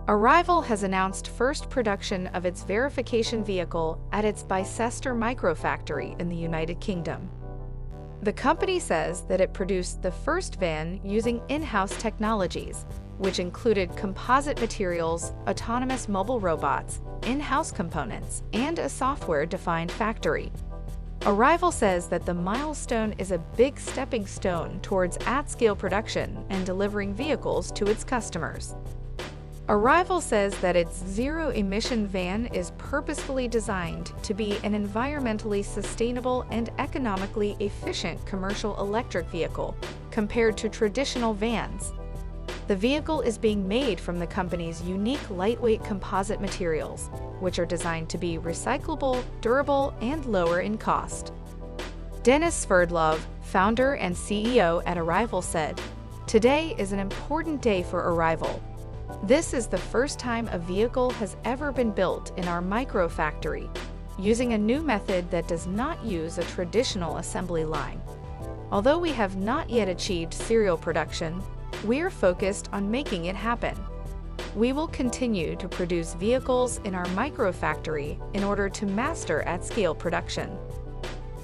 ARVL has announced first production of its verification vehicle at its Bicester Microfactory in the United Kingdom. The company says that it produced the first van using in-house technologies, which included composite materials, autonomous mobile robots, in-house components, and a software-defined factory. ARVL says that the milestone is a big stepping stone towards at-scale production and delivering vehicles to its customers. ARVL says that its zero-emission van is purposefully designed to be an environmentally sustainable and economically efficient commercial electric vehicle compared to traditional vans. The vehicle is being made from the company's unique lightweight composite materials, which are designed to be recyclable, durable, and lower in cost. Denis Sverdlov, founder and CEO at ARVL, said, "Today is an important day for ARVL. This is the first time a vehicle has ever been built in our microfactory, using a new method that does not use a traditional assembly line. Although we have not yet achieved serial production, we're focused on making it happen. We will continue to produce vehicles in our microfactory in order to master at-scale production."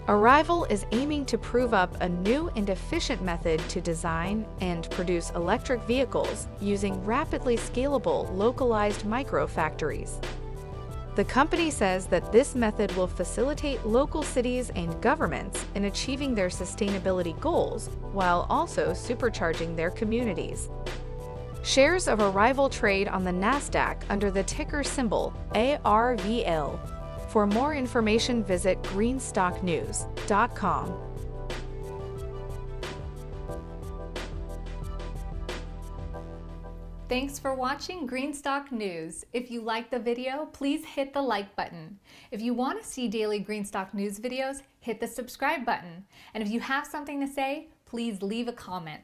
ARVL is aiming to prove up a new and efficient method to design and produce electric vehicles using rapidly scalable, localized microfactories. The company says that this method will facilitate local cities and governments in achieving their sustainability goals while also supercharging their communities. Shares of ARVL trade on the NASDAQ under the ticker symbol ARVL. For more information, visit greenstocknews.com. Thanks for watching Greenstock News. If you liked the video, please hit the like button. If you want to see daily Greenstock News videos, hit the subscribe button. And if you have something to say, please leave a comment.